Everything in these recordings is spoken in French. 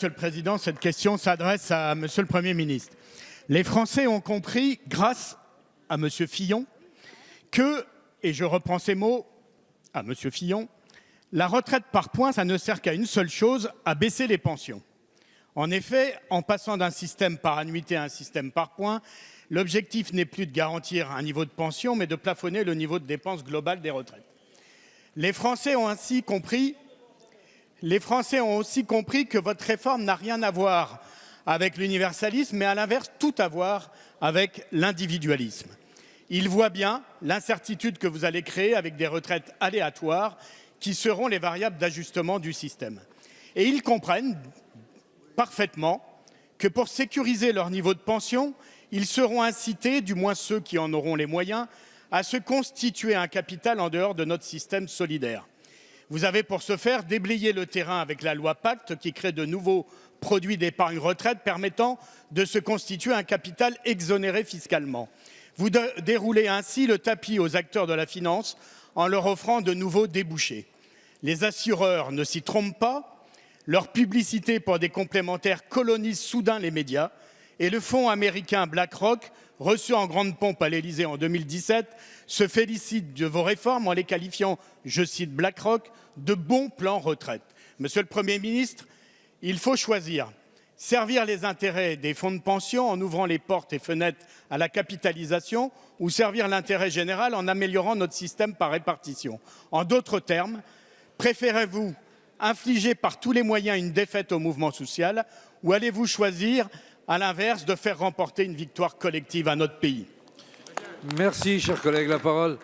Monsieur le Président, cette question s'adresse à Monsieur le Premier ministre. Les Français ont compris, grâce à Monsieur Fillon, que, et je reprends ces mots à Monsieur Fillon, la retraite par points, ça ne sert qu'à une seule chose, à baisser les pensions. En effet, en passant d'un système par annuité à un système par points, l'objectif n'est plus de garantir un niveau de pension, mais de plafonner le niveau de dépenses globales des retraites. Les Français ont aussi compris que votre réforme n'a rien à voir avec l'universalisme, mais à l'inverse, tout à voir avec l'individualisme. Ils voient bien l'incertitude que vous allez créer avec des retraites aléatoires qui seront les variables d'ajustement du système. Et ils comprennent parfaitement que pour sécuriser leur niveau de pension, ils seront incités, du moins ceux qui en auront les moyens, à se constituer un capital en dehors de notre système solidaire. Vous avez pour ce faire déblayé le terrain avec la loi Pacte qui crée de nouveaux produits d'épargne retraite permettant de se constituer un capital exonéré fiscalement. Vous déroulez ainsi le tapis aux acteurs de la finance en leur offrant de nouveaux débouchés. Les assureurs ne s'y trompent pas, leur publicité pour des complémentaires colonise soudain les médias et le fonds américain BlackRock, reçu en grande pompe à l'Élysée en 2017, se félicite de vos réformes en les qualifiant, je cite BlackRock, de bons plans retraite. Monsieur le Premier ministre, il faut choisir. Servir les intérêts des fonds de pension en ouvrant les portes et fenêtres à la capitalisation ou servir l'intérêt général en améliorant notre système par répartition. En d'autres termes, préférez-vous infliger par tous les moyens une défaite au mouvement social ou allez-vous choisir, à l'inverse, de faire remporter une victoire collective à notre pays? Merci, cher collègue. La parole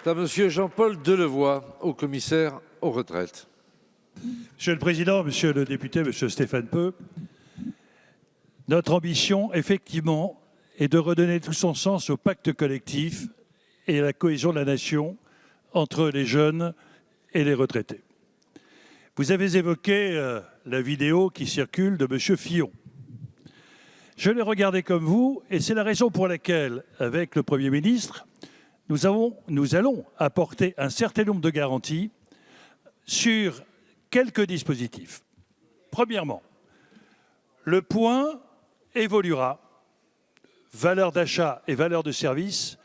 est à Monsieur Jean-Paul Delevoye, haut commissaire aux retraites. Monsieur le Président, Monsieur le député, Monsieur Stéphane Peu, notre ambition, effectivement, est de redonner tout son sens au pacte collectif et à la cohésion de la nation entre les jeunes et les retraités. Vous avez évoqué la vidéo qui circule de Monsieur Fillon. Je l'ai regardé comme vous et c'est la raison pour laquelle, avec le Premier ministre, nous allons apporter un certain nombre de garanties sur quelques dispositifs. Premièrement, le point évoluera, valeur d'achat et valeur de service,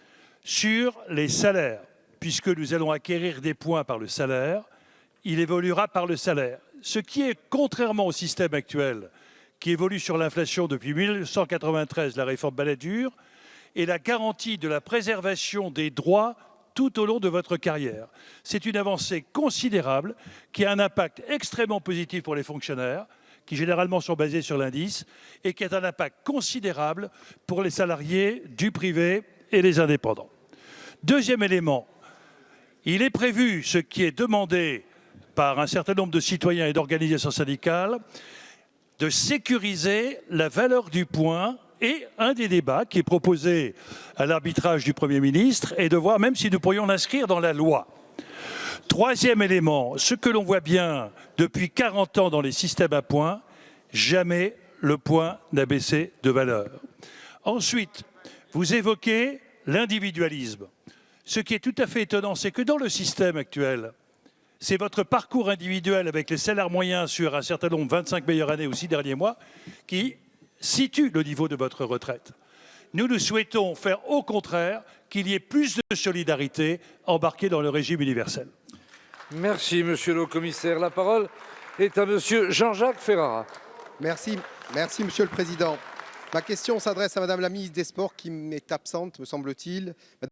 sur les salaires. Puisque nous allons acquérir des points par le salaire, il évoluera par le salaire. Ce qui est, contrairement au système actuel, qui évolue sur l'inflation depuis 1993, la réforme Balladur, et la garantie de la préservation des droits tout au long de votre carrière. C'est une avancée considérable qui a un impact extrêmement positif pour les fonctionnaires, qui généralement sont basés sur l'indice, et qui a un impact considérable pour les salariés du privé et les indépendants. Deuxième élément, il est prévu, ce qui est demandé par un certain nombre de citoyens et d'organisations syndicales, de sécuriser la valeur du point. Et un des débats qui est proposé à l'arbitrage du Premier ministre est de voir même si nous pourrions l'inscrire dans la loi. Troisième élément, ce que l'on voit bien depuis 40 ans dans les systèmes à points, jamais le point n'a baissé de valeur. Ensuite, vous évoquez l'individualisme. Ce qui est tout à fait étonnant, c'est que dans le système actuel, c'est votre parcours individuel avec les salaires moyens sur un certain nombre, 25 meilleures années ou 6 derniers mois, qui situe le niveau de votre retraite. Nous souhaitons faire au contraire qu'il y ait plus de solidarité embarquée dans le régime universel. Merci, Monsieur le Haut-Commissaire. La parole est à Monsieur Jean-Jacques Ferrara. Merci, Monsieur le Président. Ma question s'adresse à Madame la ministre des Sports qui m'est absente, me semble-t-il.